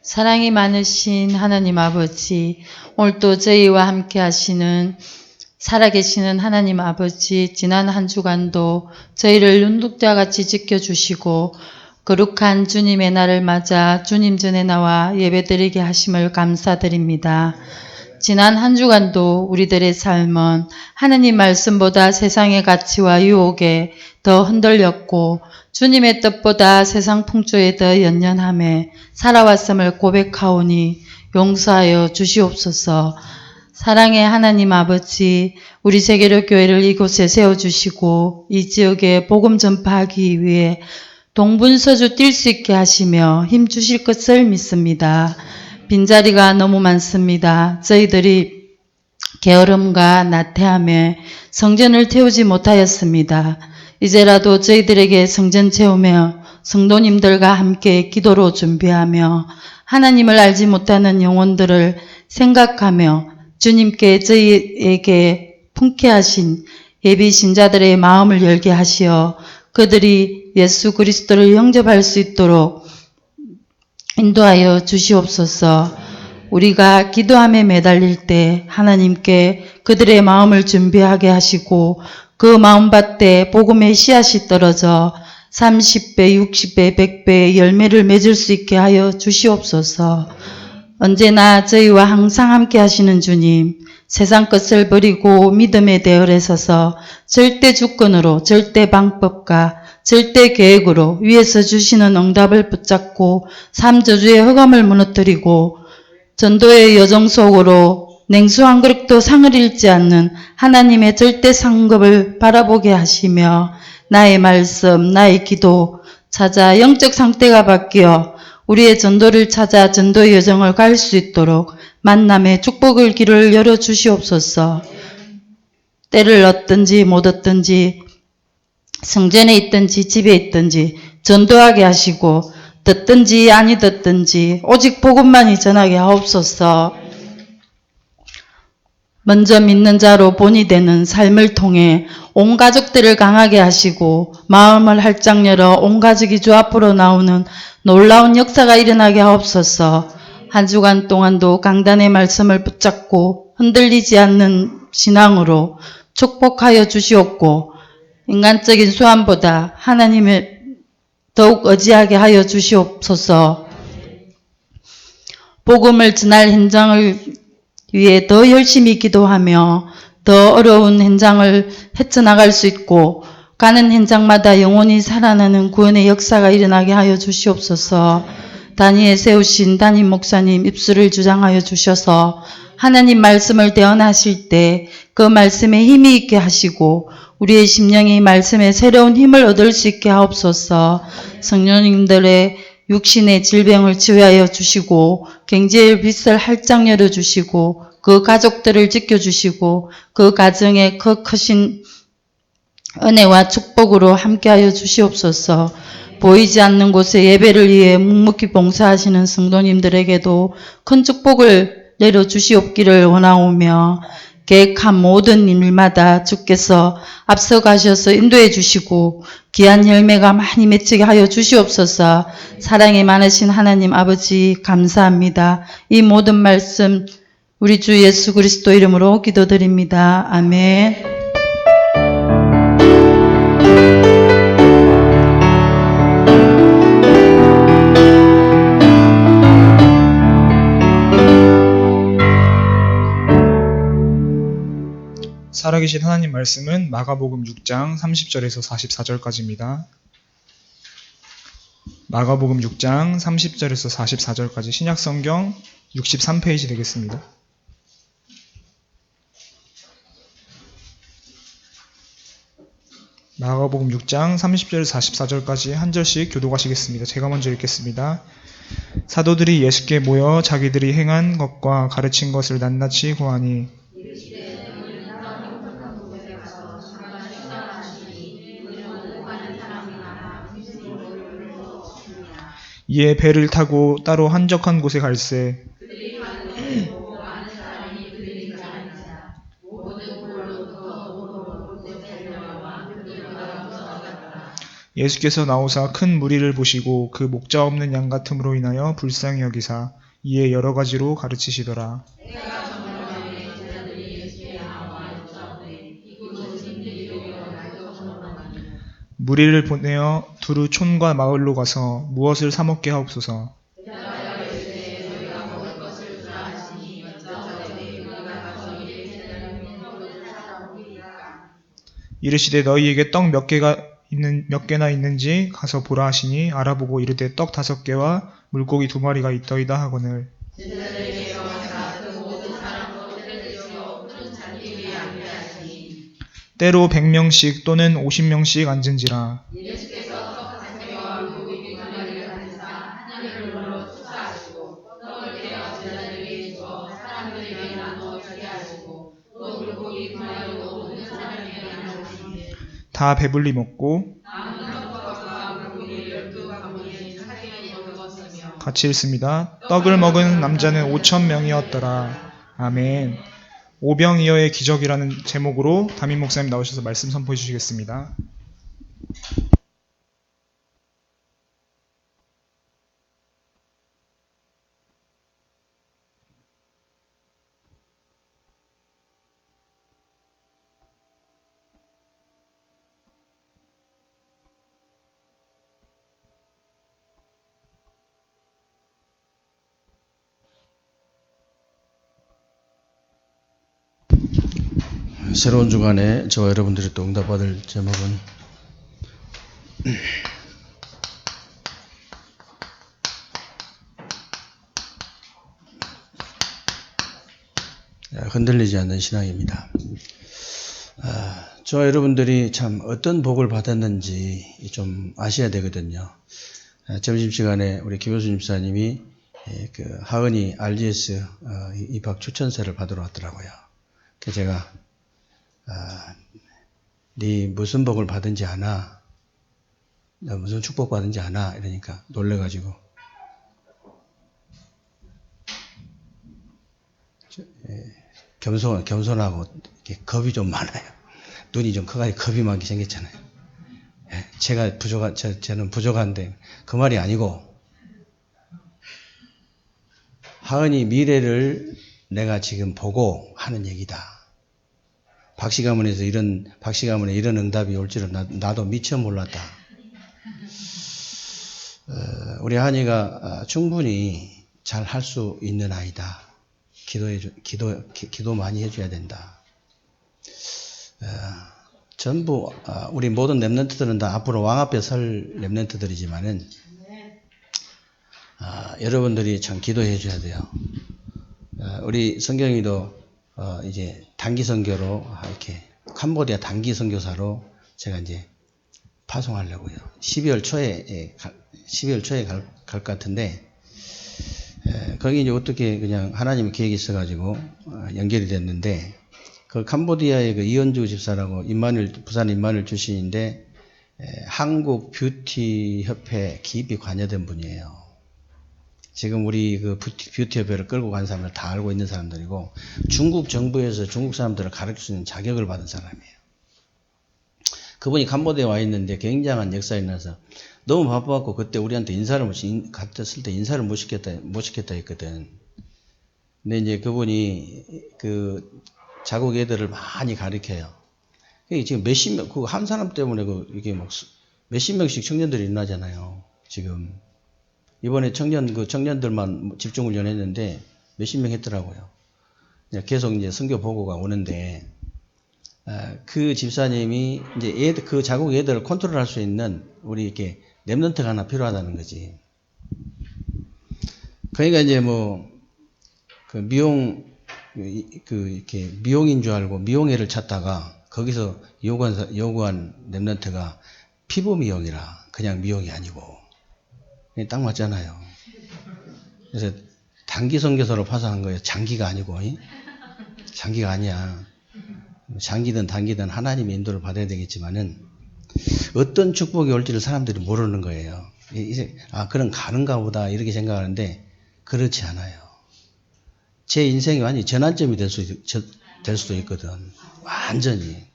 사랑이 많으신 하나님 아버지, 오늘도 저희와 함께 하시는 살아계시는 하나님 아버지, 지난 한 주간도 저희를 눈독자와 같이 지켜주시고 거룩한 주님의 날을 맞아 주님 전에 나와 예배드리게 하심을 감사드립니다. 지난 한 주간도 우리들의 삶은 하나님 말씀보다 세상의 가치와 유혹에 더 흔들렸고 주님의 뜻보다 세상 풍조에 더 연연함에 살아왔음을 고백하오니 용서하여 주시옵소서. 사랑의 하나님 아버지, 우리 세계로 교회를 이곳에 세워주시고 이 지역에 복음 전파하기 위해 동분서주 뛸 수 있게 하시며 힘주실 것을 믿습니다. 빈자리가 너무 많습니다. 저희들이 게으름과 나태함에 성전을 태우지 못하였습니다. 이제라도 저희들에게 성전 채우며 성도님들과 함께 기도로 준비하며 하나님을 알지 못하는 영혼들을 생각하며 주님께 저희에게 풍케하신 예비 신자들의 마음을 열게 하시어 그들이 예수 그리스도를 영접할 수 있도록 인도하여 주시옵소서. 우리가 기도함에 매달릴 때 하나님께 그들의 마음을 준비하게 하시고 그 마음밭에 복음의 씨앗이 떨어져 30배, 60배, 100배의 열매를 맺을 수 있게 하여 주시옵소서. 언제나 저희와 항상 함께 하시는 주님, 세상 것을 버리고 믿음의 대열에 서서 절대 주권으로, 절대 방법과 절대 계획으로 위에서 주시는 응답을 붙잡고 삼저주의 허감을 무너뜨리고 전도의 여정 속으로 냉수 한 그릇도 상을 잃지 않는 하나님의 절대 상급을 바라보게 하시며 나의 말씀, 나의 기도 찾아 영적 상태가 바뀌어 우리의 전도를 찾아 전도의 여정을 갈 수 있도록 만남의 축복의 길을 열어주시옵소서. 때를 얻든지 못 얻든지 성전에 있든지 집에 있든지 전도하게 하시고 듣든지 아니 듣든지 오직 복음만이 전하게 하옵소서. 먼저 믿는 자로 본이 되는 삶을 통해 온 가족들을 강하게 하시고 마음을 활짝 열어 온 가족이 주 앞으로 나오는 놀라운 역사가 일어나게 하옵소서. 한 주간 동안도 강단의 말씀을 붙잡고 흔들리지 않는 신앙으로 축복하여 주시옵고 인간적인 수완보다 하나님을 더욱 의지하게 하여 주시옵소서. 복음을 전할 현장을 위해 더 열심히 기도하며 더 어려운 현장을 헤쳐나갈 수 있고 가는 현장마다 영혼이 살아나는 구원의 역사가 일어나게 하여 주시옵소서. 단위에 세우신 담임 목사님 입술을 주장하여 주셔서 하나님 말씀을 대언하실 때 그 말씀에 힘이 있게 하시고 우리의 심령이 말씀에 새로운 힘을 얻을 수 있게 하옵소서. 성령님들의 육신의 질병을 치유하여 주시고 경제의 빛을 활짝 열어주시고 그 가족들을 지켜주시고 그 가정에 그 크신 은혜와 축복으로 함께하여 주시옵소서. 보이지 않는 곳에 예배를 위해 묵묵히 봉사하시는 성도님들에게도 큰 축복을 내려주시옵기를 원하오며 계획한 모든 일마다 주께서 앞서가셔서 인도해 주시고 귀한 열매가 많이 맺히게 하여 주시옵소서. 사랑이 많으신 하나님 아버지 감사합니다. 이 모든 말씀 우리 주 예수 그리스도 이름으로 기도드립니다. 아멘. 살아계신 하나님 말씀은 마가복음 6장 30절에서 44절까지입니다. 마가복음 6장 30절에서 44절까지 신약성경 63페이지 되겠습니다. 마가복음 6장 30절에서 44절까지 한 절씩 교독하시겠습니다. 제가 먼저 읽겠습니다. 사도들이 예수께 모여 자기들이 행한 것과 가르친 것을 낱낱이 고하니 이에 배를 타고 따로 한적한 곳에 갈새 예수께서 나오사 큰 무리를 보시고 그 목자 없는 양 같음으로 인하여 불쌍히 여기사 이에 여러 가지로 가르치시더라. 무리를 보내어 두루 촌과 마을로 가서 무엇을 사 먹게 하옵소서. 이르시되 너희에게 떡 몇 개나 있는지 가서 보라 하시니 알아보고 이르되 떡 5개와 물고기 2마리가 있더이다 하거늘. 때로 100명씩 또는 50명씩 앉은지라. 다 배불리 먹고 같이 읽습니다. 떡을 먹은 남자는 5,000명이었더라. 아멘. 오병이어의 기적이라는 제목으로 담임 목사님 나오셔서 말씀 선포해 주시겠습니다. 새로운 주간에 저와 여러분들이 또 응답받을 제목은 흔들리지 않는 신앙입니다. 저와 여러분들이 참 어떤 복을 받았는지 좀 아셔야 되거든요. 점심시간에 우리 김효수 집사님이 그 하은이 RGS 입학 추천서를 받으러 왔더라고요. 그래서 제가 네 무슨 복을 받은지 아나? 너 무슨 축복 받은지 아나? 이러니까 놀래가지고 겸손하고 이렇게 겁이 좀 많아요. 눈이 좀 커가지고 겁이 많게 생겼잖아요. 저는 부족한데 그 말이 아니고 하은이 미래를 내가 지금 보고 하는 얘기다. 박씨 가문에 이런 응답이 올 줄은 나도 미처 몰랐다. 우리 하은이가 충분히 잘 할 수 있는 아이다. 기도 많이 해줘야 된다. 전부 우리 모든 렘넌트들은 다 앞으로 왕 앞에 설 렘넌트들이지만은 여러분들이 참 기도해 줘야 돼요. 우리 성경이도 이제 단기 선교로 이렇게 캄보디아 단기 선교사로 제가 이제 파송하려고요. 12월 초에 갈 것 같은데 거기 이제 어떻게 그냥 하나님 계획이 있어가지고 연결이 됐는데 그 캄보디아의 그 이현주 집사라고 부산 임마누엘 출신인데 한국 뷰티 협회 깊이 관여된 분이에요. 지금 우리 그 뷰티 협회를 끌고 간 사람들 다 알고 있는 사람들이고 중국 정부에서 중국 사람들을 가르칠 수 있는 자격을 받은 사람이에요. 그분이 캄보디아에 와 있는데 굉장한 역사에 나서 너무 바빠갖고 그때 우리한테 갔을 때 인사를 못 시켰다 했거든. 근데 이제 그분이 그 자국 애들을 많이 가르쳐요. 지금 몇십 명, 그 한 사람 때문에 이게 막 몇십 명씩 청년들이 일어나잖아요. 지금. 이번에 청년들만 집중훈련 했는데 몇십 명 했더라고요. 계속 이제 선교 보고가 오는데, 그 집사님이 이제 그 자국 애들을 컨트롤할 수 있는 우리 이렇게 렘넌트가 하나 필요하다는 거지. 그러니까 이제 이렇게 미용인 줄 알고 미용애를 찾다가 거기서 요구한 렘넌트가 피부 미용이라 그냥 미용이 아니고. 딱 맞잖아요. 그래서 단기 선교사로 파송한 거예요. 장기가 아니고. 장기가 아니야. 장기든 단기든 하나님의 인도를 받아야 되겠지만은 어떤 축복이 올지를 사람들이 모르는 거예요. 그럼 가는가 보다 이렇게 생각하는데 그렇지 않아요. 제 인생이 완전히 전환점이 될 수도 있거든. 완전히.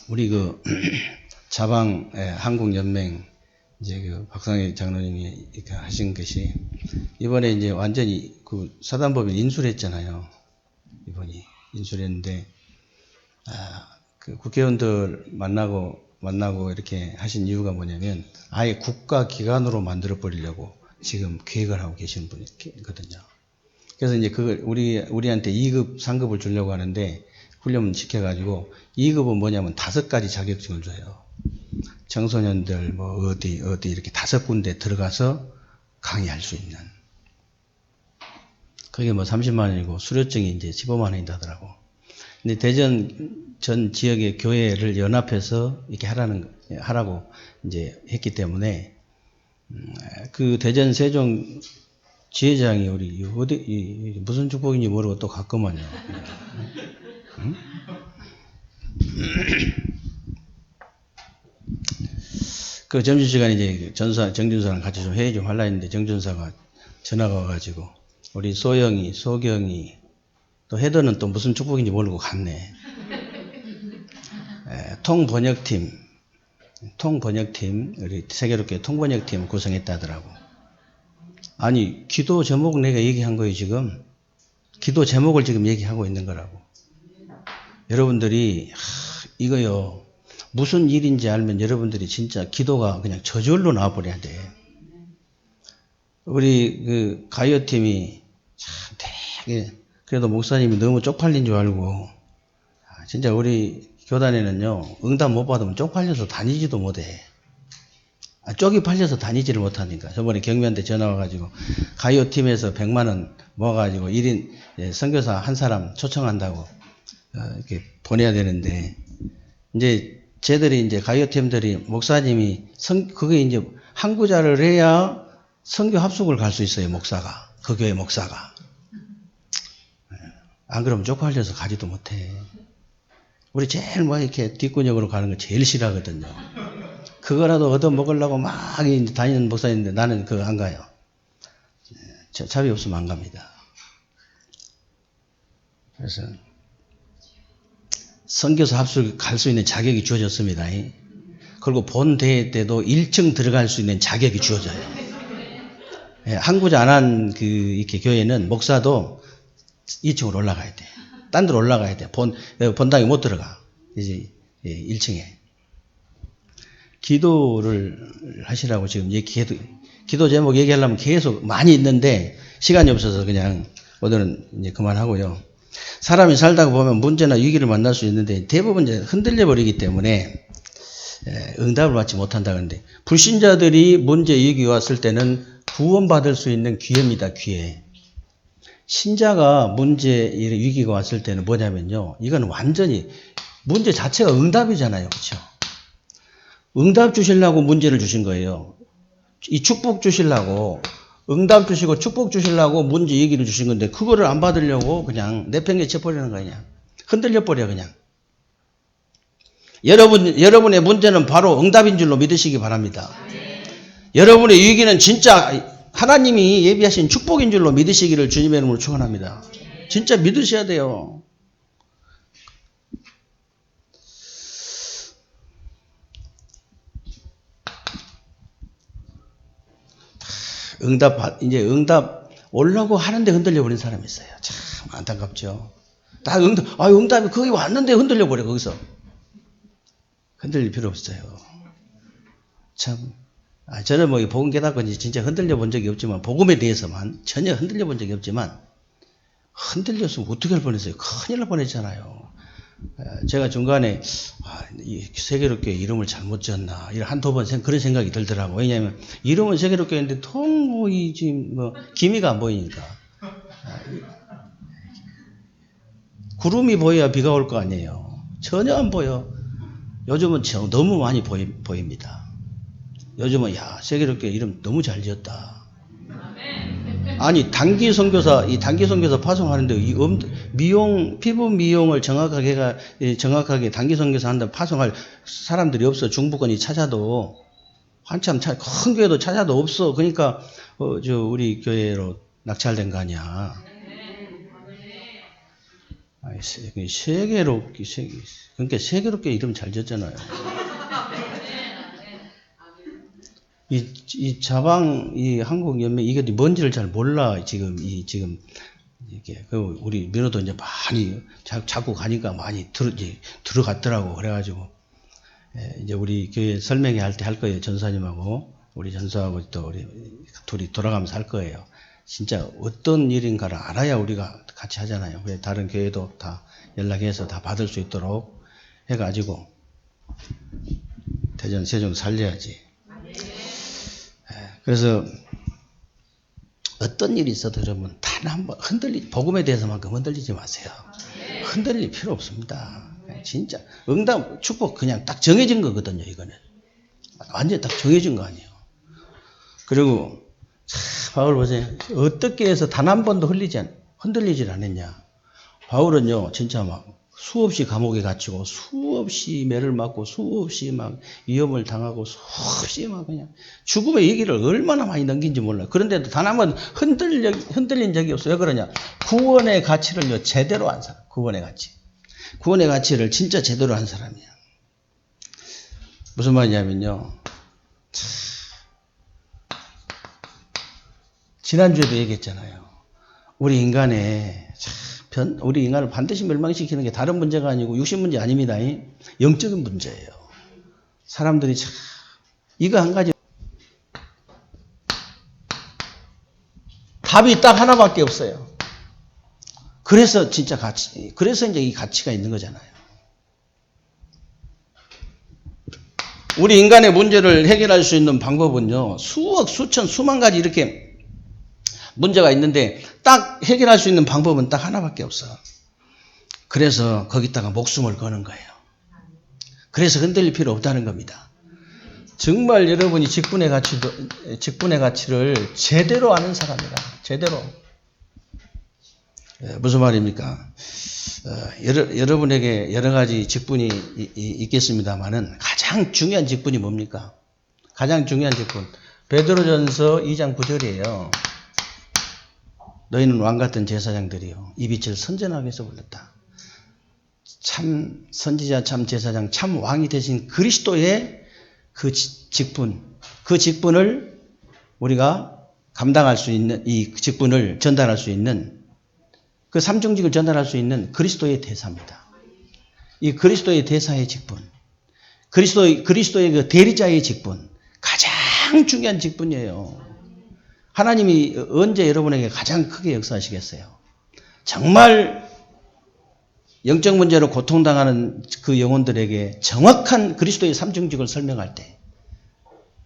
우리 그 자방 한국연맹 이제 그 박상희 장로님이 이렇게 하신 것이 이번에 이제 완전히 그 사단법인 인수를 했잖아요. 이번이 인수를 했는데 그 국회의원들 만나고 이렇게 하신 이유가 뭐냐면 아예 국가기관으로 만들어 버리려고 지금 계획을 하고 계시는 분이거든요. 그래서 이제 그걸 우리한테 2급, 3급을 주려고 하는데 훈련 시켜가지고 2급은 뭐냐면 5가지 자격증을 줘요. 청소년들 뭐 어디 이렇게 5군데 들어가서 강의할 수 있는. 그게 뭐 30만 원이고 수료증이 이제 15만 원이다 하더라고. 근데 대전 전 지역의 교회를 연합해서 이렇게 하라고 이제 했기 때문에 그 대전 세종 지회장이 우리 무슨 축복인지 모르고 또 갔구만요. 응? 그 점심시간에 이제 정준사랑 같이 좀 회의 좀 하려 했는데 정준사가 전화가 와가지고 우리 소경이 또 헤더는 또 무슨 축복인지 모르고 갔네. 통번역팀 우리 세계롭게 통번역팀 구성했다 하더라고. 아니 기도 제목 내가 얘기한 거예요 지금. 기도 제목을 지금 얘기하고 있는 거라고. 여러분들이 이거요 무슨 일인지 알면 여러분들이 진짜 기도가 그냥 저절로 나와버려야 돼. 우리 그 가요팀이 참 되게 그래도 목사님이 너무 쪽팔린 줄 알고 진짜 우리 교단에는요 응답 못 받으면 쪽팔려서 다니지도 못해. 쪽이 팔려서 다니지를 못하니까 저번에 경미한테 전화 와가지고 가요팀에서 100만 원 모아가지고 1인 선교사 한 사람 초청한다고 이렇게 보내야 되는데 이제 쟤들이 이제 가요팀들이 목사님이 그게 이제 한 구자를 해야 선교 합숙을 갈 수 있어요 목사가 그 교회 목사가. 안 그러면 쪽팔려서 가지도 못해. 우리 제일 뭐 이렇게 뒷구녕으로 가는 거 제일 싫어하거든요. 그거라도 얻어 먹으려고 막 다니는 목사인데 나는 그거 안 가요. 차비 없으면 안 갑니다. 그래서 선교사 합숙 갈 수 있는 자격이 주어졌습니다. 그리고 본 대회 때도 1층 들어갈 수 있는 자격이 주어져요. 한구자 안 한 이렇게 교회는 목사도 2층으로 올라가야 돼. 딴 데로 올라가야 돼. 본당에 못 들어가. 이제 1층에. 기도를 하시라고 지금 기도 제목 얘기하려면 계속 많이 있는데 시간이 없어서 그냥 오늘은 이제 그만하고요. 사람이 살다가 보면 문제나 위기를 만날 수 있는데 대부분 이제 흔들려 버리기 때문에 응답을 받지 못한다 그러는데 불신자들이 문제 위기가 왔을 때는 구원받을 수 있는 기회입니다. 기회. 신자가 문제 위기가 왔을 때는 뭐냐면요. 이건 완전히 문제 자체가 응답이잖아요. 그렇죠? 응답 주시려고 문제를 주신 거예요. 이 축복 주시려고 응답 주시고 축복 주시려고 문제 얘기를 주신 건데 그거를 안 받으려고 그냥 내팽개쳐 버리는 거냐. 흔들려 버려 그냥. 여러분의 문제는 바로 응답인 줄로 믿으시기 바랍니다. 여러분의 위기는 진짜 하나님이 예비하신 축복인 줄로 믿으시기를 주님의 이름으로 축원합니다. 진짜 믿으셔야 돼요. 응답 오려고 하는데 흔들려 버린 사람이 있어요. 참 안타깝죠. 응답이 거기 왔는데 흔들려 버려 거기서. 흔들릴 필요 없어요. 참 저는 뭐 복음 깨닫고 진짜 흔들려 본 적이 없지만 복음에 대해서만 전혀 흔들려 본 적이 없지만 흔들렸으면 어떻게 할 뻔했어요. 큰일 날 뻔했잖아요. 제가 중간에 이 세계롭게 이름을 잘못 지었나 이런 한두 번 그런 생각이 들더라고. 왜냐하면 이름은 세계롭게 했는데 지금 기미가 안 보이니까. 구름이 보여야 비가 올 거 아니에요. 전혀 안 보여. 요즘은 너무 많이 보입니다. 요즘은 세계롭게 이름 너무 잘 지었다. 아니 단기 선교사 파송하는데 피부 미용을 정확하게 단기 선교사 한다 파송할 사람들이 없어. 중부권이 찾아도 한참 큰 교회도 찾아도 없어. 그러니까 우리 교회로 낙찰된 거 아니야. 그러니까 세계롭게 이름 잘 지었잖아요. 이 자방, 이 한국연맹, 이게 뭔지를 잘 몰라, 지금, 이게, 우리 민호도 이제 많이, 자꾸 가니까 많이 들어갔더라고. 그래가지고, 이제 우리 교회 설명회 할 때 할 거예요. 전사님하고, 우리 전사하고 또 우리 둘이 돌아가면서 할 거예요. 진짜 어떤 일인가를 알아야 우리가 같이 하잖아요. 그래서 다른 교회도 다 연락해서 다 받을 수 있도록 해가지고, 대전, 세종 살려야지. 그래서 어떤 일이 있어도 여러분 단 한 번 복음에 대해서만큼 흔들리지 마세요. 흔들릴 필요 없습니다. 진짜 응답 축복 그냥 딱 정해진 거거든요. 이거는 완전히 딱 정해진 거 아니에요. 그리고 바울 보세요. 어떻게 해서 단 한 번도 흔들리질 않았냐. 바울은요 진짜 막 수없이 감옥에 갇히고 수없이 매를 맞고 수없이 막 위험을 당하고 수없이 막 그냥 죽음의 얘기를 얼마나 많이 넘긴지 몰라요. 그런데도 단 한 번 흔들린 적이 없어요. 왜 그러냐? 구원의 가치를요 제대로 한 사람. 구원의 가치를 진짜 제대로 한 사람이야. 무슨 말이냐면요. 지난주에도 얘기했잖아요. 우리 인간을 반드시 멸망시키는 게 다른 문제가 아니고 육신 문제 아닙니다. 영적인 문제예요. 사람들이 이거 한 가지 답이 딱 하나밖에 없어요. 그래서 그래서 이제 이 가치가 있는 거잖아요. 우리 인간의 문제를 해결할 수 있는 방법은요, 수천, 수만 가지 이렇게 문제가 있는데 딱 해결할 수 있는 방법은 딱 하나밖에 없어. 그래서 거기다가 목숨을 거는 거예요. 그래서 흔들릴 필요 없다는 겁니다. 정말 여러분이 직분의 가치를 제대로 아는 사람이라. 제대로. 무슨 말입니까? 여러분에게 여러 가지 직분이 있겠습니다만은 가장 중요한 직분이 뭡니까? 가장 중요한 직분. 베드로전서 2장 9절이에요. 너희는 왕같은 제사장들이요. 이 빛을 선전하기 위해서 불렀다. 참 선지자, 참 제사장, 참 왕이 되신 그리스도의 그 직분을 우리가 감당할 수 있는, 이 직분을 전달할 수 있는, 그 삼중직을 전달할 수 있는 그리스도의 대사입니다. 이 그리스도의 대사의 직분, 그리스도의 그 대리자의 직분, 가장 중요한 직분이에요. 하나님이 언제 여러분에게 가장 크게 역사하시겠어요? 정말 영적 문제로 고통당하는 그 영혼들에게 정확한 그리스도의 삼중직을 설명할 때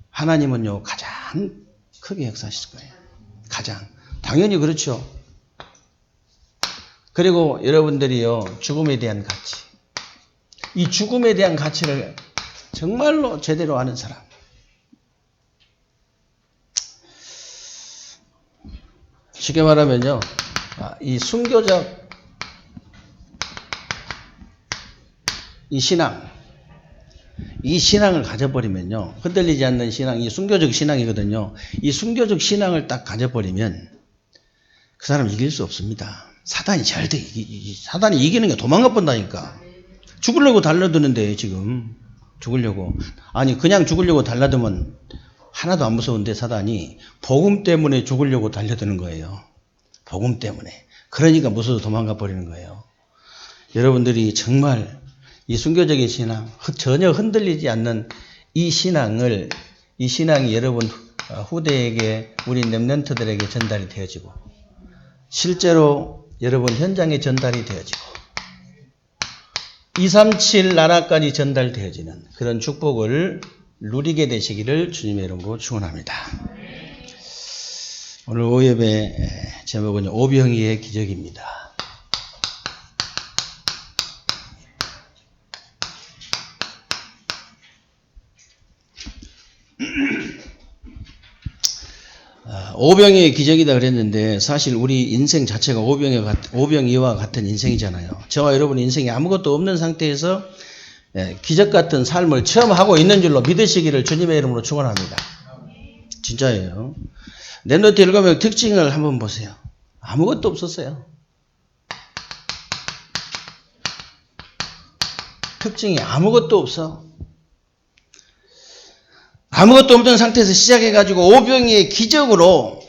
하나님은요 가장 크게 역사하실 거예요. 가장. 당연히 그렇죠. 그리고 여러분들이요 죽음에 대한 가치, 이 죽음에 대한 가치를 정말로 제대로 아는 사람, 쉽게 말하면요, 이 순교적 이 신앙을 가져버리면요, 흔들리지 않는 신앙, 이 순교적 신앙이거든요. 이 순교적 신앙을 딱 가져버리면 그 사람 이길 수 없습니다. 사단이 사단이 이기는 게 도망가 본다니까. 죽으려고 달려드는데 지금 죽으려고. 아니 그냥 죽으려고 달려들면 하나도 안 무서운데 사단이 복음 때문에 죽으려고 달려드는 거예요. 복음 때문에. 그러니까 무서워서 도망가 버리는 거예요. 여러분들이 정말 이 순교적인 신앙, 전혀 흔들리지 않는 이 신앙이 여러분 후대에게, 우리 렘넌트들에게 전달이 되어지고 실제로 여러분 현장에 전달이 되어지고 237 나라까지 전달되어지는 그런 축복을 누리게 되시기를 주님의 이름으로 축원합니다. 오늘 오예배 제목은 오병이의 기적입니다. 오병이의 기적이다 그랬는데 사실 우리 인생 자체가 오병이와 같은 인생이잖아요. 저와 여러분 인생에 아무것도 없는 상태에서 기적 같은 삶을 체험하고 있는 줄로 믿으시기를 주님의 이름으로 축원합니다. 진짜예요. 렘넌트 7명 특징을 한번 보세요. 아무것도 없었어요. 특징이 아무것도 없어. 아무것도 없는 상태에서 시작해가지고 오병이의 기적으로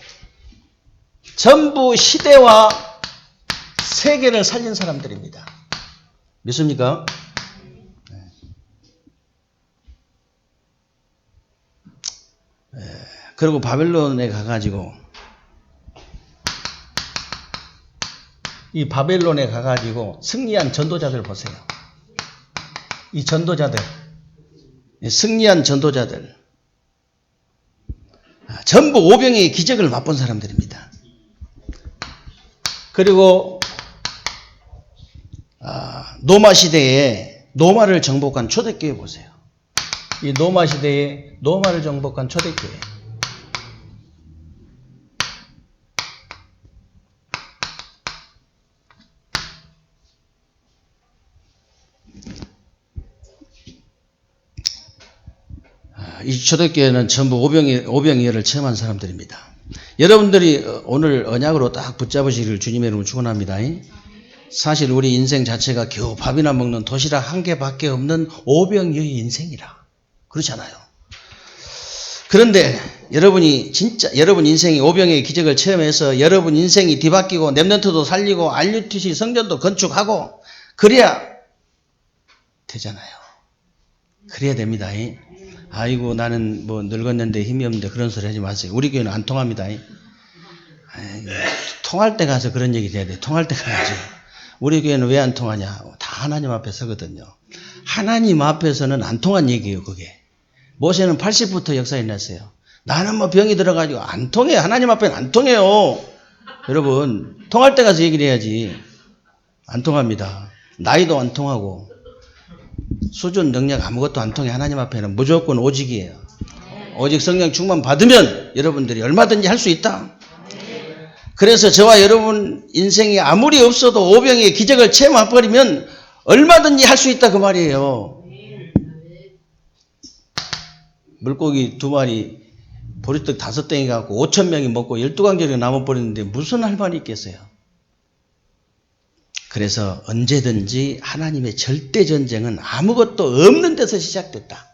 전부 시대와 세계를 살린 사람들입니다. 믿습니까? 그리고 바벨론에 가가지고 이 바벨론에 가가지고 승리한 전도자들 보세요. 이 전도자들, 승리한 전도자들, 전부 오병이의 기적을 맛본 사람들입니다. 그리고 노마 시대에 노마를 정복한 초대교회 보세요. 이 노마 시대에 노마를 정복한 초대교회. 이 초대교회는 전부 오병이어를 체험한 사람들입니다. 여러분들이 오늘 언약으로 딱 붙잡으시기를 주님의 이름으로 축원합니다. 사실 우리 인생 자체가 겨우 밥이나 먹는 도시락 한 개밖에 없는 오병이어의 인생이라 그렇잖아요. 그런데 여러분이 진짜 여러분 인생이 오병이어의 기적을 체험해서 여러분 인생이 뒤바뀌고 랩런트도 살리고 RUTC 성전도 건축하고 그래야 되잖아요. 그래야 됩니다. 아이고 나는 뭐 늙었는데 힘이 없는데 그런 소리 하지 마세요. 우리 교회는 안 통합니다. 통할 때 가서 그런 얘기 해야 돼. 통할 때 가야지. 우리 교회는 왜 안 통하냐. 다 하나님 앞에 서거든요. 하나님 앞에서는 안 통한 얘기예요. 그게. 모세는 80부터 역사에 났어요. 나는 뭐 병이 들어가지고 안 통해. 하나님 앞에는 안 통해요. 여러분 통할 때 가서 얘기를 해야지. 안 통합니다. 나이도 안 통하고 수준 능력 아무것도 안 통해. 하나님 앞에는 무조건 오직이에요. 오직 성령 충만 받으면 여러분들이 얼마든지 할 수 있다. 그래서 저와 여러분 인생이 아무리 없어도 오병이의 기적을 체험해버리면 얼마든지 할 수 있다 그 말이에요. 물고기 2마리 보리떡 5덩이 갖고 5,000명이 먹고 12강절이 남아버리는데 무슨 할 말이 있겠어요. 그래서 언제든지 하나님의 절대전쟁은 아무것도 없는 데서 시작됐다.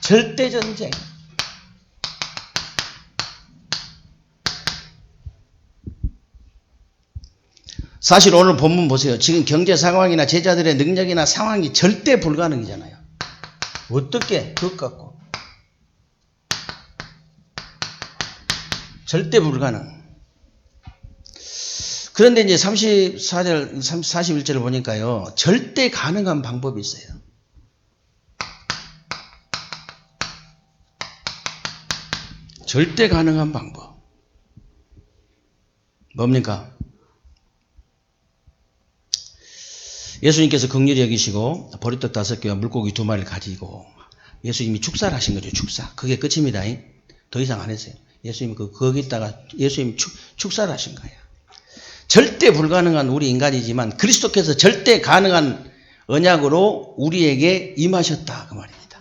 절대전쟁. 사실 오늘 본문 보세요. 지금 경제 상황이나 제자들의 능력이나 상황이 절대 불가능이잖아요. 어떻게 그것 갖고. 절대 불가능. 그런데 이제 34절, 41절을 보니까요. 절대 가능한 방법이 있어요. 절대 가능한 방법. 뭡니까? 예수님께서 긍휼히 여기시고 보리떡 5개와 물고기 2마리를 가지고 예수님이 축사를 하신 거죠. 축사. 그게 끝입니다. 더 이상 안 했어요. 예수님이 거기다가 예수님이 축사를 하신 거예요. 절대 불가능한 우리 인간이지만 그리스도께서 절대 가능한 언약으로 우리에게 임하셨다 그 말입니다.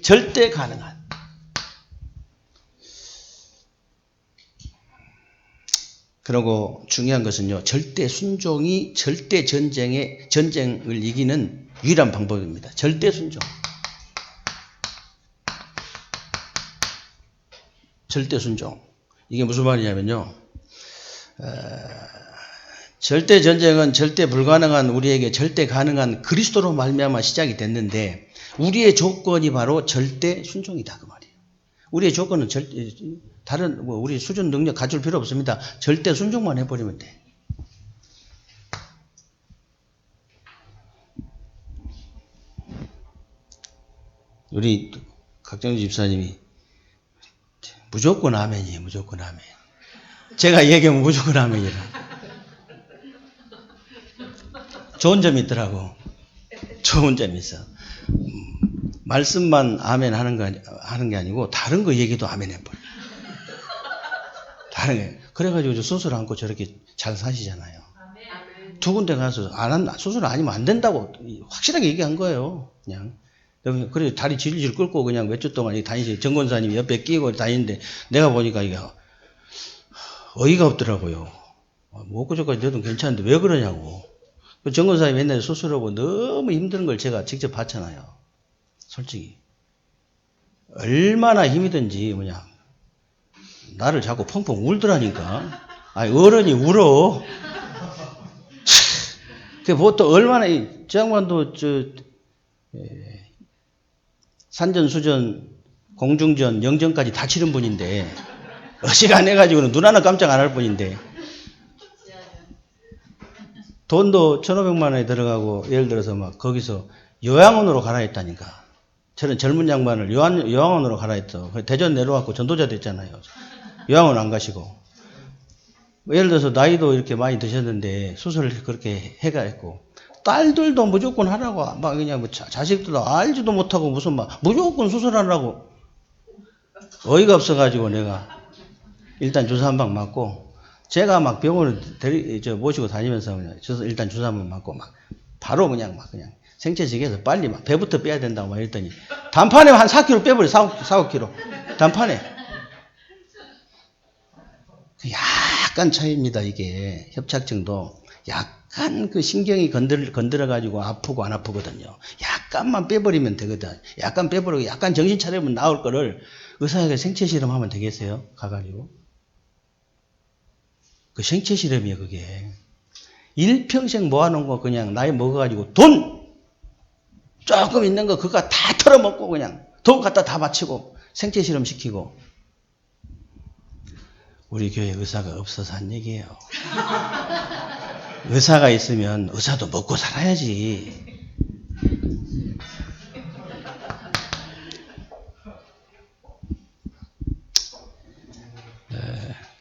절대 가능한. 그리고 중요한 것은요. 절대 순종이 절대 전쟁을 이기는 유일한 방법입니다. 절대 순종. 절대 순종. 이게 무슨 말이냐면요. 절대 전쟁은 절대 불가능한 우리에게 절대 가능한 그리스도로 말미암아 시작이 됐는데 우리의 조건이 바로 절대 순종이다 그 말이에요. 우리의 조건은 다른 우리 수준 능력 갖출 필요 없습니다. 절대 순종만 해버리면 돼. 우리 각정주 집사님이 무조건 아멘이에요. 무조건 아멘. 제가 얘기하면 무조건 아멘이라. 좋은 점이 있더라고. 좋은 점이 있어. 말씀만 아멘 하는 게 아니고 다른 거 얘기도 아멘 해버려. 다른 게. 그래가지고 수술 안고 저렇게 잘 사시잖아요. 두 군데 가서 수술 아니면 안 된다고 확실하게 얘기한 거예요. 그냥. 그래 다리 질질 끌고 그냥 몇 주 동안 다니지. 정권사님이 옆에 끼고 다니는데 내가 보니까 이게 어이가 없더라고요. 뭐 엊그저까지 돼도 괜찮은데 왜 그러냐고. 그 정근사님 맨날 수술하고 너무 힘든 걸 제가 직접 봤잖아요. 솔직히. 얼마나 힘이든지 나를 자꾸 펑펑 울더라니까. 아니, 어른이 울어. 그 보통 얼마나, 저 양반도 산전수전, 공중전, 영전까지 다 치른 분인데, 어지간해가지고는 눈 하나 깜짝 안 할 뿐인데, 돈도 1,500만 원에 들어가고, 예를 들어서 막 거기서 요양원으로 가라 했다니까. 저는 젊은 양반을 요양원으로 가라 했어. 대전 내려왔고 전도자 됐잖아요. 요양원 안 가시고. 예를 들어서 나이도 이렇게 많이 드셨는데 수술을 그렇게 해가지고 딸들도 무조건 하라고 막 그냥 자식들도 알지도 못하고 무슨 막 무조건 수술하라고 어이가 없어가지고 내가 일단 주사 한 방 맞고 제가 막 병원을 모시고 다니면서 일단 주사 한 방 맞고 막 바로 그냥 생체식에서 빨리 막 배부터 빼야 된다고 막 이랬더니 단판에 한 4kg 빼버려 4-5kg 단판에 약간 차이입니다. 이게 협착증도 약간 그 신경이 건드려가지고 아프고 안 아프거든요. 약간만 빼버리면 되거든. 약간 빼버리고 약간 정신 차리면 나올 거를 의사에게 생체 실험하면 되겠어요? 가가지고 그 생체 실험이에요. 그게 일평생 모아놓은 거 그냥 나이 먹어가지고 돈 조금 있는 거 그거 다 털어먹고 그냥 돈 갖다 다 바치고 생체 실험 시키고 우리 교회 의사가 없어서 한 얘기예요. 의사가 있으면 의사도 먹고 살아야지.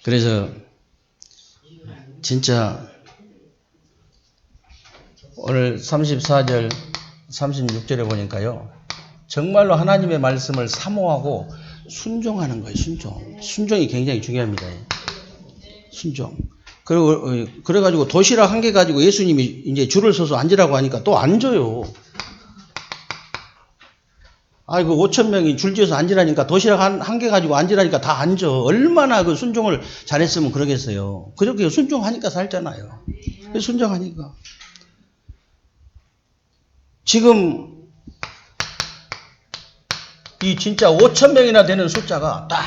그래서 진짜 오늘 34절 36절에 보니까요. 정말로 하나님의 말씀을 사모하고 순종하는 거예요. 순종이 굉장히 중요합니다. 순종. 그래가지고 도시락 한 개 가지고 예수님이 이제 줄을 서서 앉으라고 하니까 또 앉아요. 아이고 5,000명이 줄지어서 앉으라니까 도시락 한 개 가지고 앉으라니까 다 앉아. 얼마나 그 순종을 잘했으면 그러겠어요. 그렇게 순종하니까 살잖아요. 순종하니까. 지금 이 진짜 5,000명이나 되는 숫자가 딱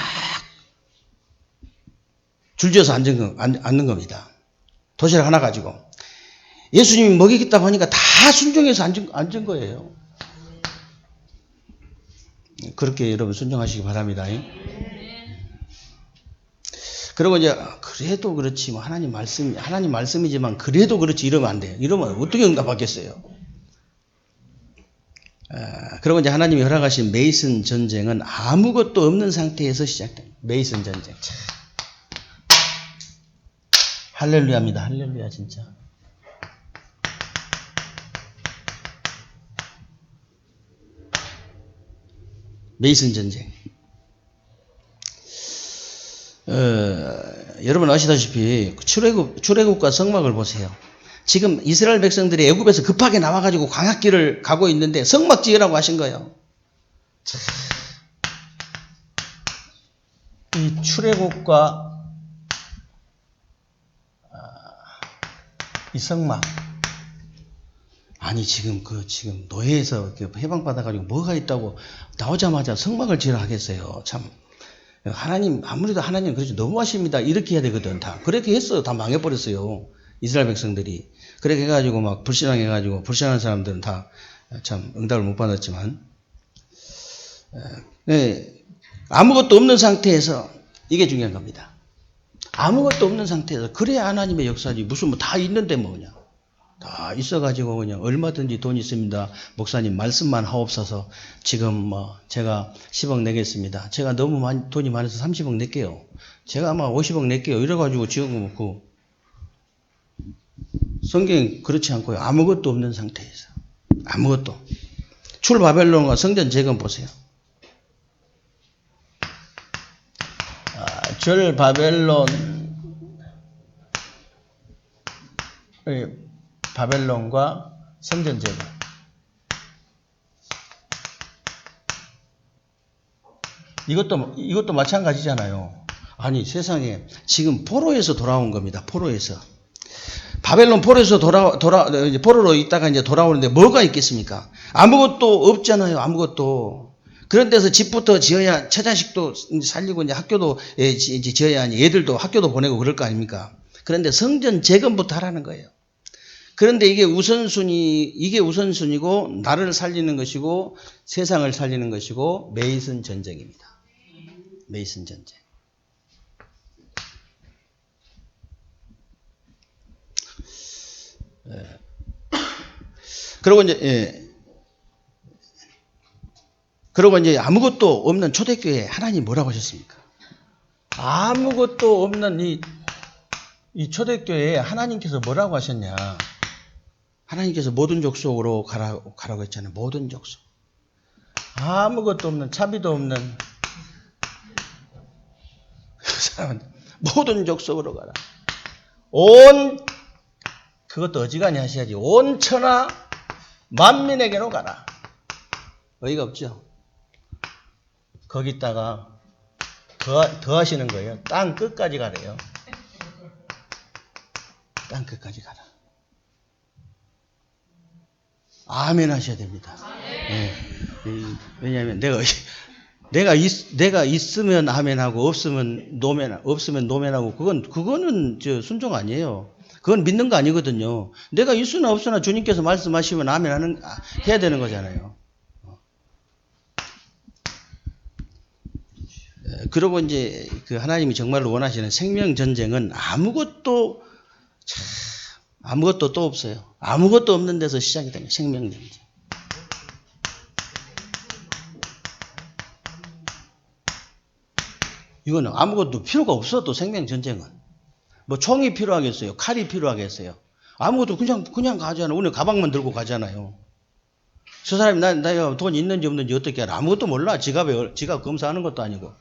줄지어서 앉는 겁니다. 도시락 하나 가지고. 예수님이 먹이겠다고 하니까 다 순종해서 앉은 거예요. 그렇게 여러분 순종하시기 바랍니다. 그리고 이제 그래도 그렇지 뭐 하나님 말씀이지만 그래도 그렇지 이러면 안 돼요. 이러면 어떻게 응답하겠어요? 그리고 이제 하나님이 허락하신 메이슨 전쟁은 아무것도 없는 상태에서 시작된 메이슨 전쟁. 할렐루야입니다. 할렐루야 진짜. 메이슨 전쟁. 여러분 아시다시피 출애굽과 성막을 보세요. 지금 이스라엘 백성들이 애굽에서 급하게 나와가지고 광야길을 가고 있는데 성막 지으라고 하신 거예요. 이 출애굽과 이 성막 아니 지금 노예에서 해방받아가지고 뭐가 있다고 나오자마자 성막을 지으라 하겠어요. 참 하나님 아무래도 하나님 그렇지 너무하십니다. 이렇게 해야 되거든. 다 그렇게 했어요. 다 망해버렸어요. 이스라엘 백성들이 그렇게 해가지고 막 불신앙해가지고 불신하는 사람들은 다 참 응답을 못 받았지만 아무것도 없는 상태에서 이게 중요한 겁니다. 아무것도 없는 상태에서 그래야 하나님의 역사지 무슨 뭐 다 있는데 뭐냐 다 있어가지고 그냥 얼마든지 돈 있습니다. 목사님 말씀만 하옵소서. 지금 뭐 제가 10억 내겠습니다. 제가 너무 돈이 많아서 30억 낼게요. 제가 아마 50억 낼게요. 이래가지고 지금 그 성경이 그렇지 않고요. 아무것도 없는 상태에서 아무것도 출바벨론과 성전 재건 보세요. 바벨론과 성전 재건. 이것도 마찬가지잖아요. 아니 세상에 지금 포로에서 돌아온 겁니다. 포로에서. 바벨론 포로에서 이제 포로로 있다가 이제 돌아오는데 뭐가 있겠습니까? 아무것도 없잖아요. 아무것도. 그런 데서 집부터 지어야 처자식도 살리고 이제 학교도 이제 지어야 하니 애들도 학교도 보내고 그럴 거 아닙니까? 그런데 성전 재건부터 하라는 거예요. 그런데 이게 우선순위고 나를 살리는 것이고 세상을 살리는 것이고 메이슨 전쟁입니다. 메이슨 전쟁. 그리고 이제 아무것도 없는 초대교회에 하나님 뭐라고 하셨습니까? 아무것도 없는 이 초대교회에 하나님께서 뭐라고 하셨냐? 하나님께서 모든 족속으로 가라고 했잖아요. 모든 족속. 아무것도 없는, 차비도 없는 그 사람은 모든 족속으로 가라. 그것도 어지간히 하셔야지. 온 천하 만민에게로 가라. 어이가 없죠? 거기다가 더 하시는 거예요. 땅 끝까지 가래요. 땅 끝까지 가라. 아멘 하셔야 됩니다. 네. 왜냐하면 내가 있으면 아멘하고 없으면 노멘하고 그거는 순종 아니에요. 그건 믿는 거 아니거든요. 내가 있으나 없으나 주님께서 말씀하시면 아멘 해야 되는 거잖아요. 그리고 이제 그 하나님이 정말로 원하시는 생명 전쟁은 아무것도 또 없어요. 아무것도 없는 데서 시작이 됩니다. 생명 전쟁. 이거는 아무것도 필요가 없어. 또 생명 전쟁은 뭐 총이 필요하겠어요? 칼이 필요하겠어요? 아무것도 그냥 가잖아요. 오늘 가방만 들고 가잖아요. 저 사람이 나 돈 있는지 없는지 어떻게 알아? 아무것도 몰라. 지갑 검사하는 것도 아니고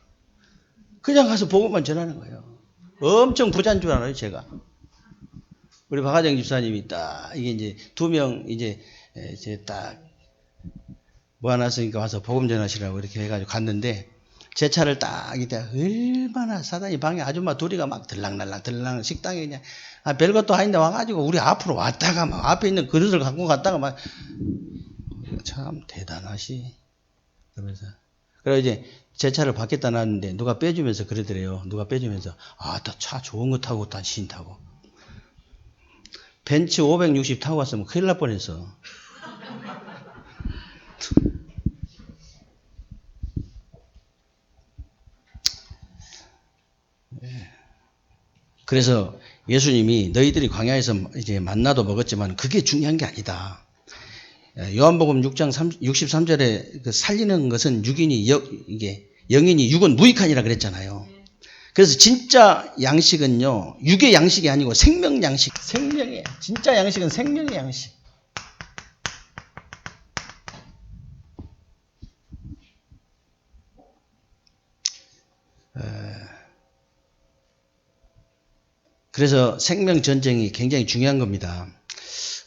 그냥 가서 복음만 전하는 거예요. 엄청 부자인 줄 알아요, 제가. 우리 박하정 집사님이 딱 이게 이제 2명 이제 딱 모아놨으니까 와서 복음 전하시라고 이렇게 해가지고 갔는데 제 차를 딱 이때 얼마나 사단이 방에 아줌마 둘이가 막 들락날락 식당에 그냥 별것도 아닌데 와가지고 우리 앞으로 왔다가 막 앞에 있는 그릇을 갖고 갔다가 막 참 대단하시. 그러면서 그래서 이제 제 차를 밖에다 놨는데 누가 빼주면서 그러더래요. 누가 빼주면서 나 차 좋은 거 타고 다신 타고 벤츠 560 타고 갔으면 큰일 날 뻔했어. 그래서 예수님이 너희들이 광야에서 이제 만나도 먹었지만 그게 중요한 게 아니다. 요한복음 6장 63절에 그 살리는 것은 이게 영인이 육은 무익하니라 그랬잖아요. 그래서 진짜 양식은요, 육의 양식이 아니고 생명 양식. 생명이에요. 진짜 양식은 생명의 양식. 그래서 생명 전쟁이 굉장히 중요한 겁니다.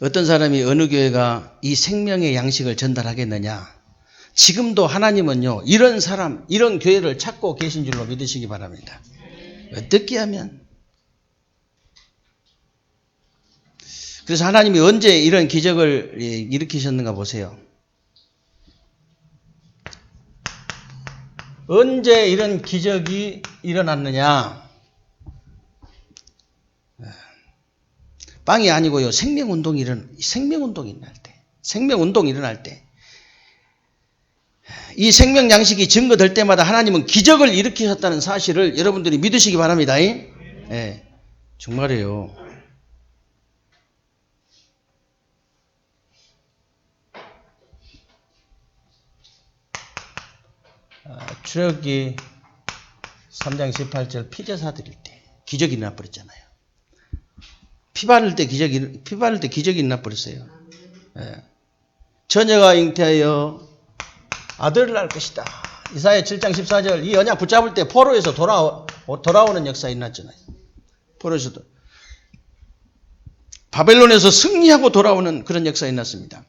어떤 사람이 어느 교회가 이 생명의 양식을 전달하겠느냐? 지금도 하나님은요, 이런 사람, 이런 교회를 찾고 계신 줄로 믿으시기 바랍니다. 어떻게 하면? 그래서 하나님이 언제 이런 기적을 일으키셨는가 보세요. 언제 이런 기적이 일어났느냐? 빵이 아니고요. 생명운동이 일어날 때. 이 생명 양식이 증거될 때마다 하나님은 기적을 일으키셨다는 사실을 여러분들이 믿으시기 바랍니다. 네, 정말이에요. 출애굽기 3장 18절 피제사 드릴 때 기적이 일어나 버렸잖아요. 피 바를 때 기적이 일어나 버렸어요. 예. 처녀가 잉태하여 아들을 낳을 것이다. 이사야 7장 14절 이 언약 붙잡을 때 포로에서 돌아오는 역사 일어났잖아요. 포로에서도 바벨론에서 승리하고 돌아오는 그런 역사 일어났습니다.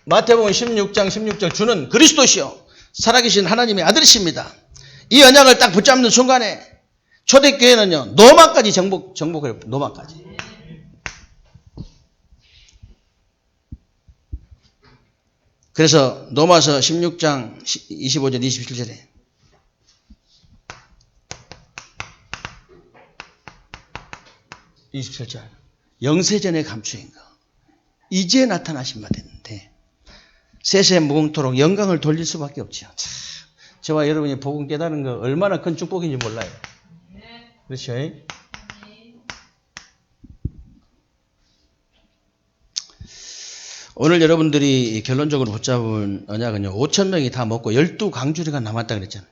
마태복음 16장 16절 주는 그리스도시요 살아계신 하나님의 아들이십니다. 이 언약을 딱 붙잡는 순간에 초대교회는요, 노마까지 정복해요. 노마까지. 그래서 로마서 16장 25절 27절에 영세전에 감추인 거 이제 나타나신 바 됐는데 세세 무궁토록 영광을 돌릴 수밖에 없죠. 참, 저와 여러분이 복음 깨달은 거 얼마나 큰 축복인지 몰라요. 그렇죠? 오늘 여러분들이 결론적으로 붙잡은 언약은요, 5,000명이 다 먹고 12강주리가 남았다 그랬잖아요.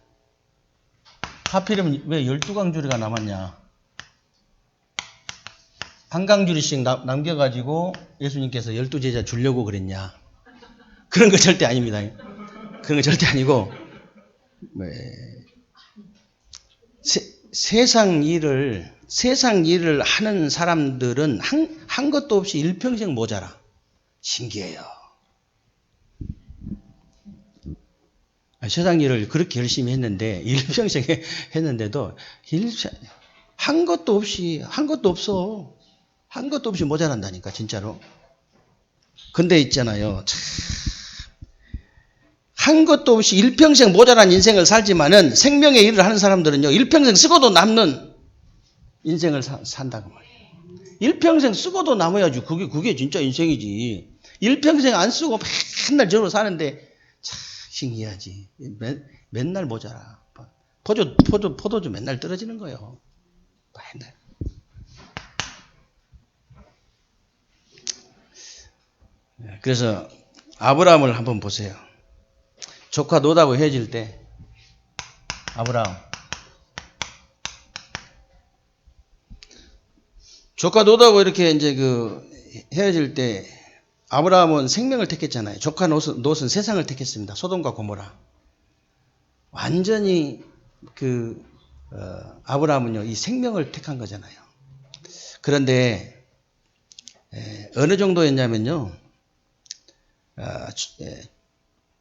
하필이면 왜 12강주리가 남았냐? 한 강주리씩 남겨가지고 예수님께서 12제자 주려고 그랬냐? 그런 거 절대 아닙니다. 그런 거 절대 아니고, 세상 일을 하는 사람들은 한 것도 없이 일평생 모자라. 신기해요. 세상 일을 그렇게 열심히 했는데, 일평생 했는데도, 한 것도 없이 모자란다니까, 진짜로. 근데 있잖아요. 참, 한 것도 없이 일평생 모자란 인생을 살지만은 생명의 일을 하는 사람들은요, 일평생 쓰고도 남는 인생을 산다고 말이에요. 일평생 쓰고도 남아야지. 그게 진짜 인생이지. 일평생 안 쓰고 맨날 저러고 사는데 참 신기하지. 맨날 모자라. 포도주 맨날 떨어지는 거예요. 맨날. 그래서 아브라함을 한번 보세요. 조카 노다고 헤어질 때 아브라함 조카 노다고 이렇게 이제 헤어질 때 아브라함은 생명을 택했잖아요. 조카 롯은 세상을 택했습니다. 소돔과 고모라. 완전히 아브라함은요 이 생명을 택한 거잖아요. 그런데 어느 정도였냐면요.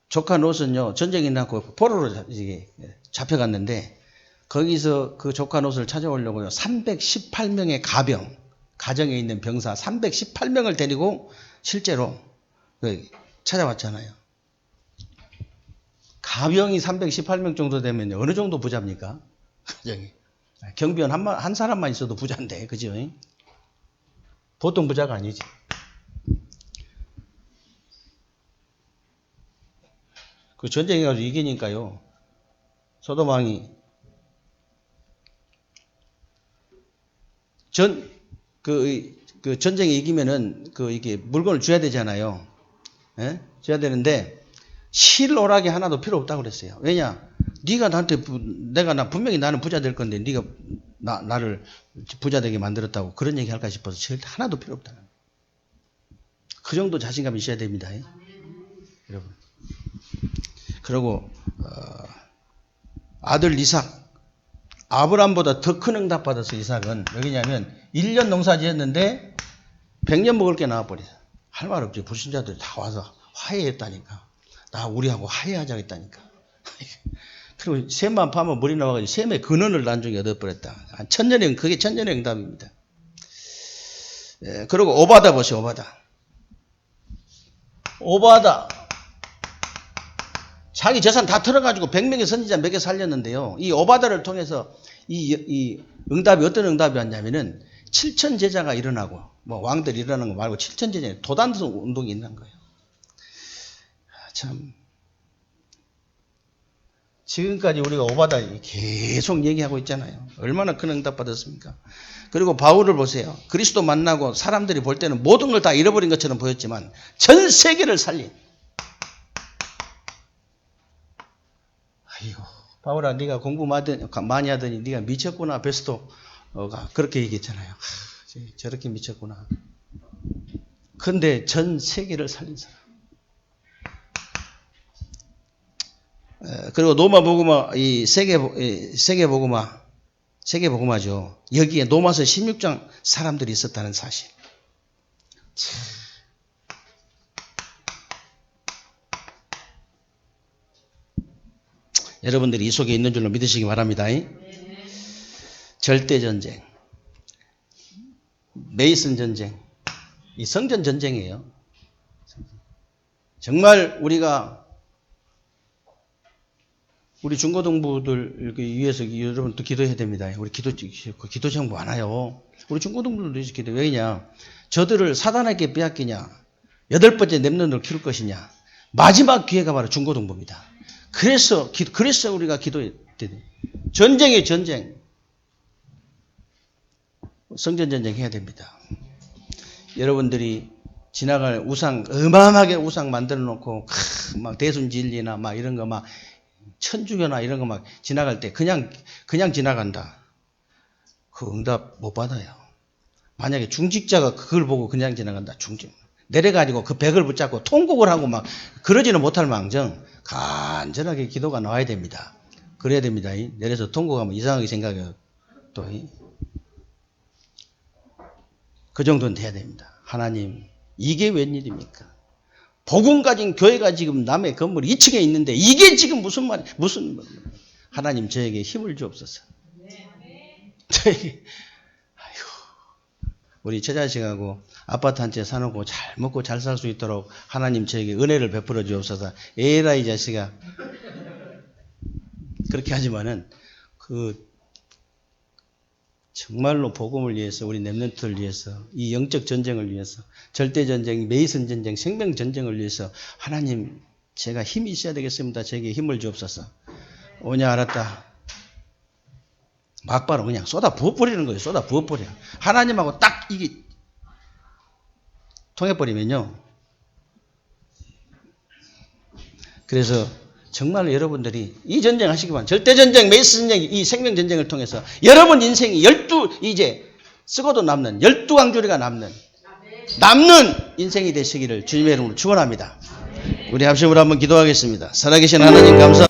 조카 롯은요 전쟁이 나고 포로로 잡혀갔는데 거기서 그 조카 롯을 찾아오려고요 318명의 가정에 있는 병사 318명을 데리고 실제로 찾아왔잖아요. 가병이 318명 정도 되면 어느 정도 부자입니까? 경비원 한 사람만 있어도 부자인데, 그죠? 보통 부자가 아니지. 그 전쟁해가지고 이기니까요. 소돔 왕이 그 전쟁에 이기면은 이게 물건을 줘야 되잖아요. 예? 줘야 되는데 실오락이 하나도 필요 없다고 그랬어요. 왜냐? 네가 나한테 나 분명히 나는 부자 될 건데 네가 나를 부자 되게 만들었다고 그런 얘기 할까 싶어서 절대 하나도 필요 없다. 그 정도 자신감이 있어야 됩니다. 여러분. 그리고 아들 이삭 아브람보다 더 큰 응답 받았어. 이삭은 왜냐면 1년 농사 지었는데 100년 먹을 게 나와버려. 할 말 없지. 불신자들이 다 와서 화해했다니까. 우리하고 화해하자고 했다니까. 그리고 셈만 파면 머리 나와가지고 셈의 근원을 나중에 얻어버렸다. 그게 천년의 응답입니다. 그리고 오바다 보세요. 오바다 자기 재산 다 털어가지고 100명의 선지자 몇 개 살렸는데요. 이 오바다를 통해서 이 응답이 어떤 응답이 왔냐면은 7천 제자가 일어나고 뭐 왕들이 일어나는 거 말고 7천 제자 도단성 운동이 있는 거예요. 참 지금까지 우리가 오바다 계속 얘기하고 있잖아요. 얼마나 큰 응답 받았습니까? 그리고 바울을 보세요. 그리스도 만나고 사람들이 볼 때는 모든 걸 다 잃어버린 것처럼 보였지만 전 세계를 살린. 아이고, 바울아, 네가 공부 많이 하더니 네가 미쳤구나. 베스토가 그렇게 얘기했잖아요. 저렇게 미쳤구나. 근데 전 세계를 살린 사람. 그리고 로마 복음화, 이 세계 복음화죠. 여기에 로마서 16장 사람들이 있었다는 사실. 여러분들이 이 속에 있는 줄로 믿으시기 바랍니다. 절대전쟁, 메이슨 전쟁, 이 성전 전쟁이에요. 정말 우리 중고등부들 위해서 여러분도 기도해야 됩니다. 우리 기도 제목 많아요. 우리 중고등부들도 위해서 기도. 왜냐? 저들을 사단에게 빼앗기냐? 8번째 렘넌트를 키울 것이냐? 마지막 기회가 바로 중고등부입니다. 그래서 우리가 기도해야 돼요. 전쟁이에요, 전쟁. 성전전쟁 해야 됩니다. 여러분들이 지나갈 우상, 어마어마하게 우상 만들어 놓고, 막 대순진리나 막 이런 거 막, 천주교나 이런 거 막 지나갈 때 그냥 지나간다. 그 응답 못 받아요. 만약에 중직자가 그걸 보고 그냥 지나간다. 내려가지고 그 벽을 붙잡고 통곡을 하고 막 그러지는 못할 망정 간절하게 기도가 나와야 됩니다. 그래야 됩니다. 내려서 통곡하면 이상하게 생각해요. 또 그 정도는 돼야 됩니다. 하나님, 이게 웬일입니까? 복음 가진 교회가 지금 남의 건물 2층에 있는데 이게 지금 무슨 하나님 저에게 힘을 주옵소서. 저에게 우리 처자식하고 아파트 한 채 사놓고 잘 먹고 잘 살 수 있도록 하나님 저에게 은혜를 베풀어 주옵소서. 에라 이 자식아. 그렇게 하지만은 정말로 복음을 위해서 우리 렘넌트를 위해서 이 영적 전쟁을 위해서 절대 전쟁, 메이슨 전쟁, 생명 전쟁을 위해서 하나님 제가 힘이 있어야 되겠습니다. 저에게 힘을 주옵소서. 오냐 알았다. 막바로 그냥 쏟아 부어버리는 거예요. 쏟아 부어버려. 하나님하고 딱 이게 통해버리면요. 그래서 정말 여러분들이 이 전쟁 하시기만 절대 전쟁, 메이스 전쟁, 이 생명 전쟁을 통해서 여러분 인생이 이제 쓰고도 남는 12광주리가 남는 인생이 되시기를 주님의 이름으로 축원합니다. 우리 합심으로 한번 기도하겠습니다. 살아계신 하나님 감사합니다.